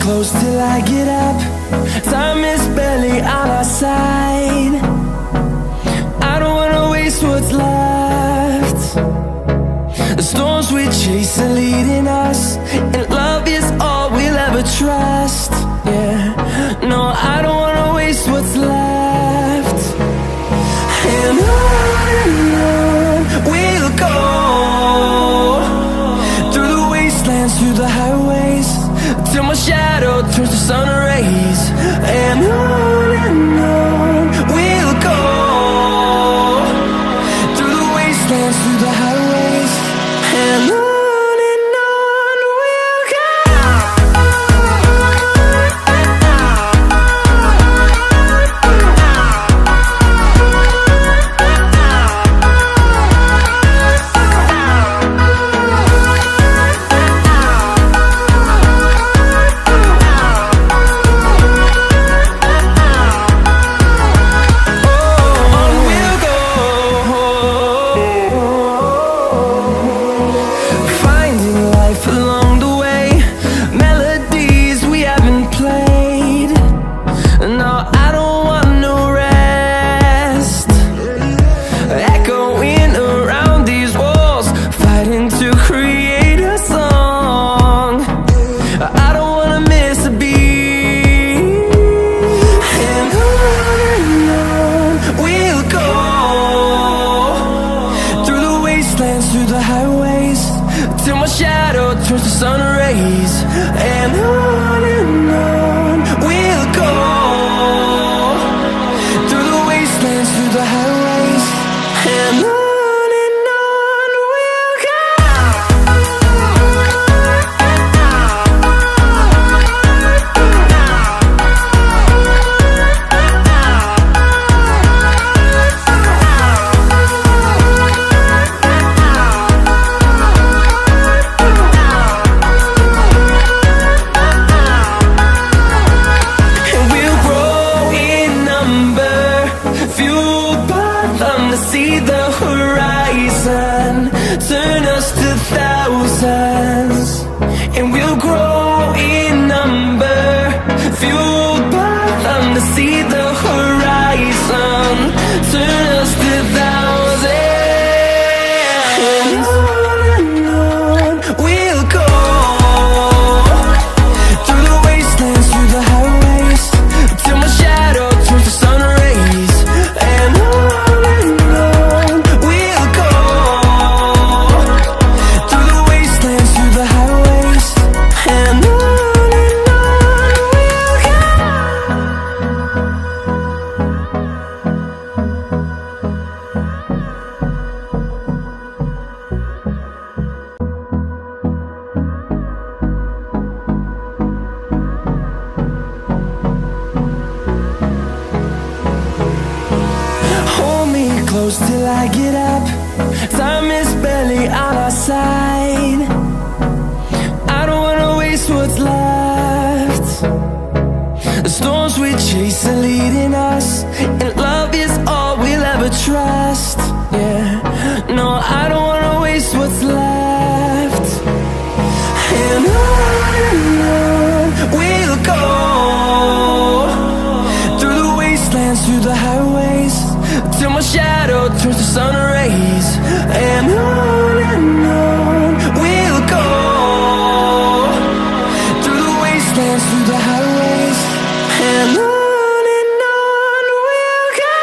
close till I get up. Time is barely on our side. I don't wanna waste what's left. The storms we chase are leading us, and love is all we'll ever trust. Yeah, no, I don't wanna waste what's left. And on we'll go, through the wastelands, through the highways, till my shadow turns to sun rays. And on we'll go, through the wastelands, through the highways, and on we'll go. Through the highways, till my shadow turns to sun rays. And on we'll go, through the wastelands, through the highways, and on we'll go. See the horizon turn us to thousands, and we'll grow in number, fueled by them to see the horizon turn us to thousands. And on we'll go, through the wastelands, through the highways, till my shadow turns to sun rays. And close till I get up. Time is barely on our side. I don't wanna waste what's left. The storms we chase are leading us, and love is all we'll ever trust. Yeah, no, I don't wanna waste what's left. And on we'll go, through the wastelands, through the highways, till my shadow turns to sun rays. And on we'll go, through the wastelands, through the highways, and on we'll go.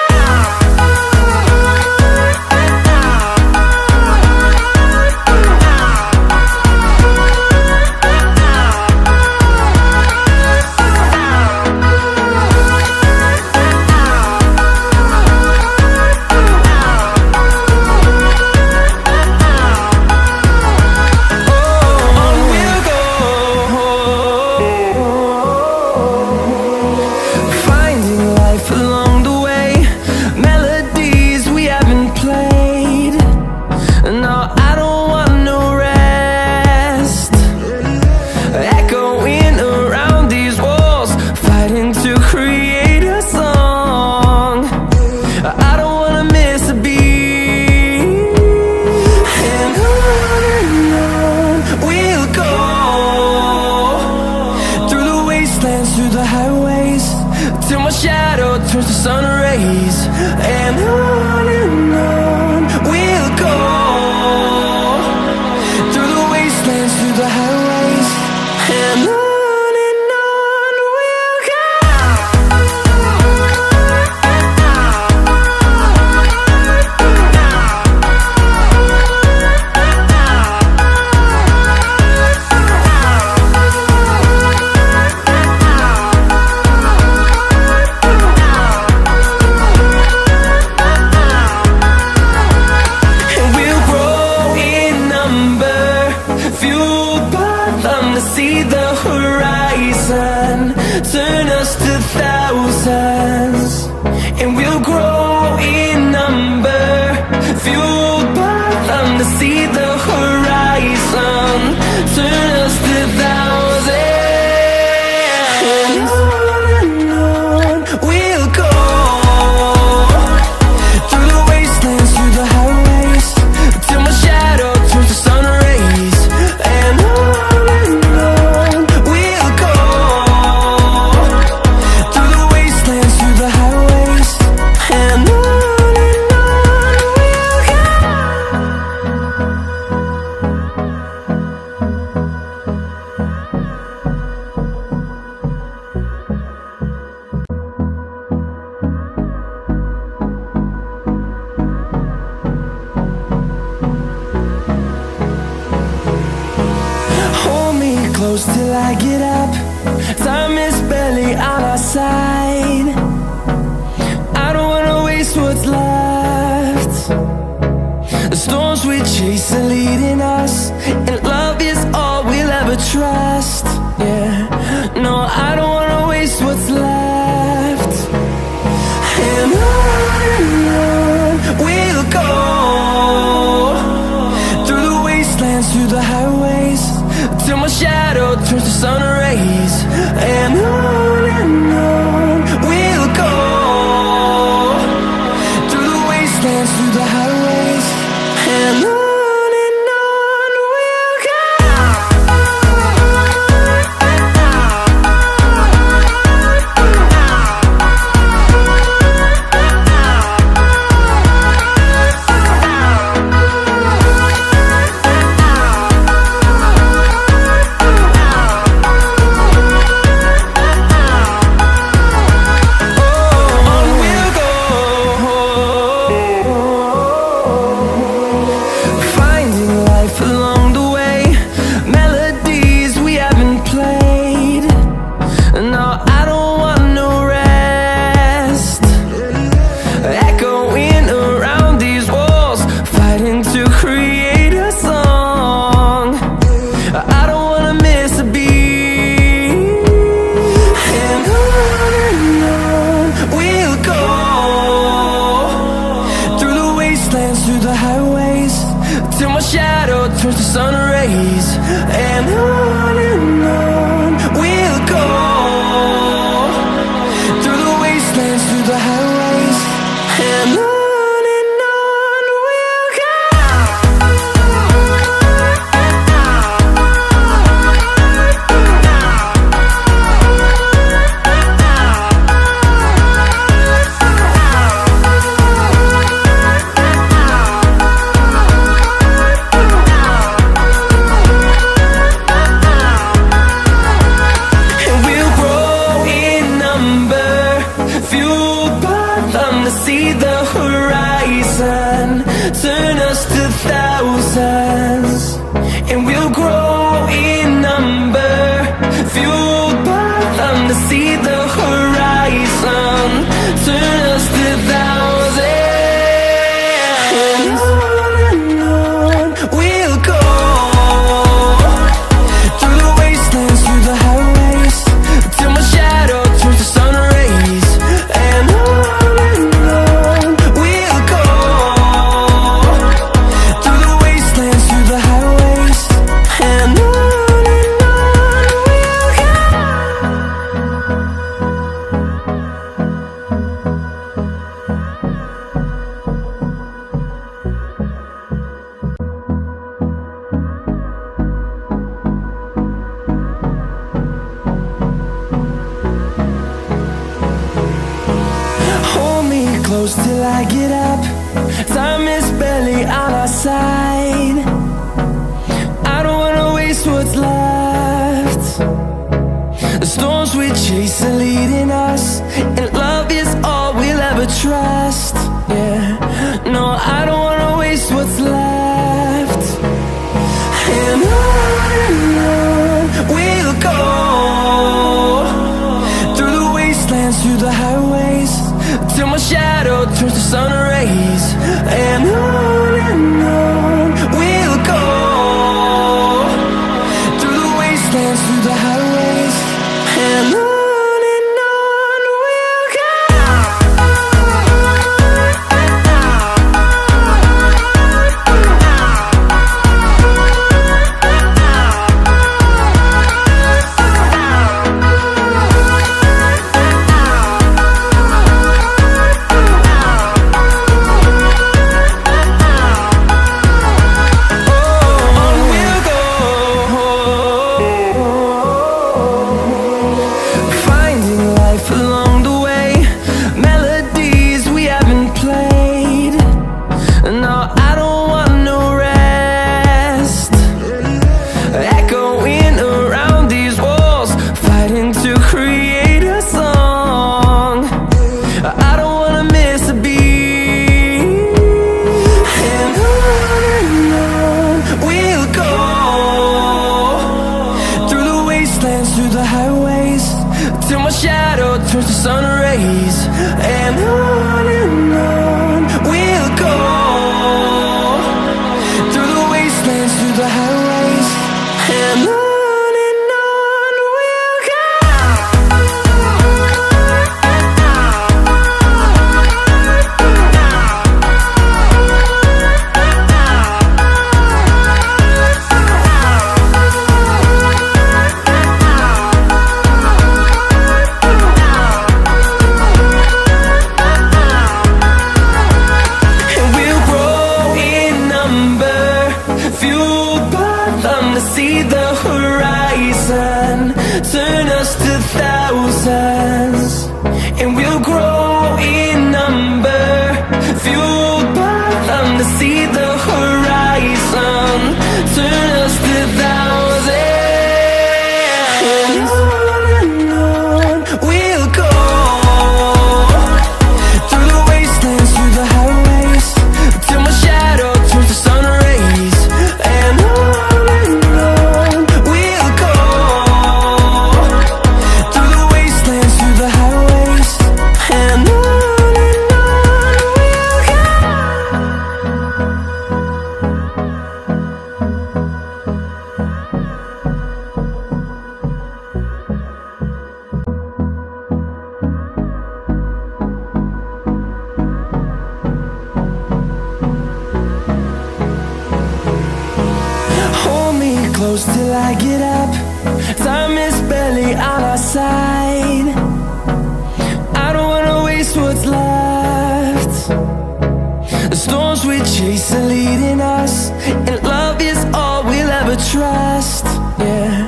close till I get up. Time is barely on our side. I don't wanna waste what's left. The storms we chase are leading us, and love is all we'll ever trust. Yeah, no, I don't wanna waste what's left. And on we'll go, through the wastelands, through the highways, till my shadow turns to sun rays. And on we'll go, through the wastelands, through the highways, and on we'll go. Through the highways, till my shadow turns to sun rays. And on we'll go, through the wastelands, through the highways, and on we'll go. See the horizon, turn us to thousands, and we'll grow in number, fueled by them. To see the horizon, turn us to thousands, and on we'll go, through the wastelands, through the highways, till my shadow turns to sun rays. And close till I get up. Time is barely on our side. I don't wanna waste what's left. The storms we chase are leading us, and love is all we'll ever trust. Yeah, no, I don't wanna waste what's left. And on we'll go, through the wastelands, through the highways, till my shadow turns to sun rays. And on fueled by them to see the horizon, turn us to thousands, and we'll grow in number. Fueled by them to see the horizon, turn us to thousands, and on we'll go, through the wastelands, through the highways, till my shadow turns to sun rays. And on we'll go, through the wastelands, through the highways, and on we'll go. Hold me close till I get up. Time is barely on our side. I don't wanna waste what's left. The storms we chase are leading us, and love is all we'll ever trust. Yeah,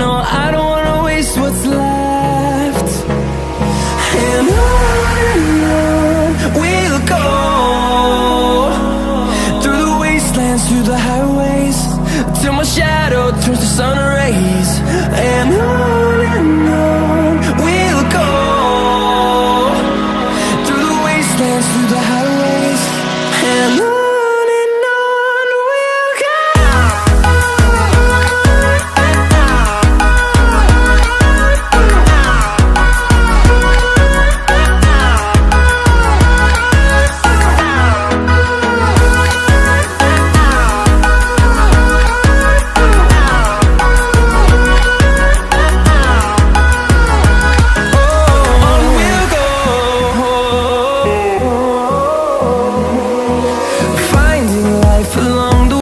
no, I don't wanna waste what's left. And on we'll go, through the wastelands, through the highways, till my shadow turns to sun rays. And on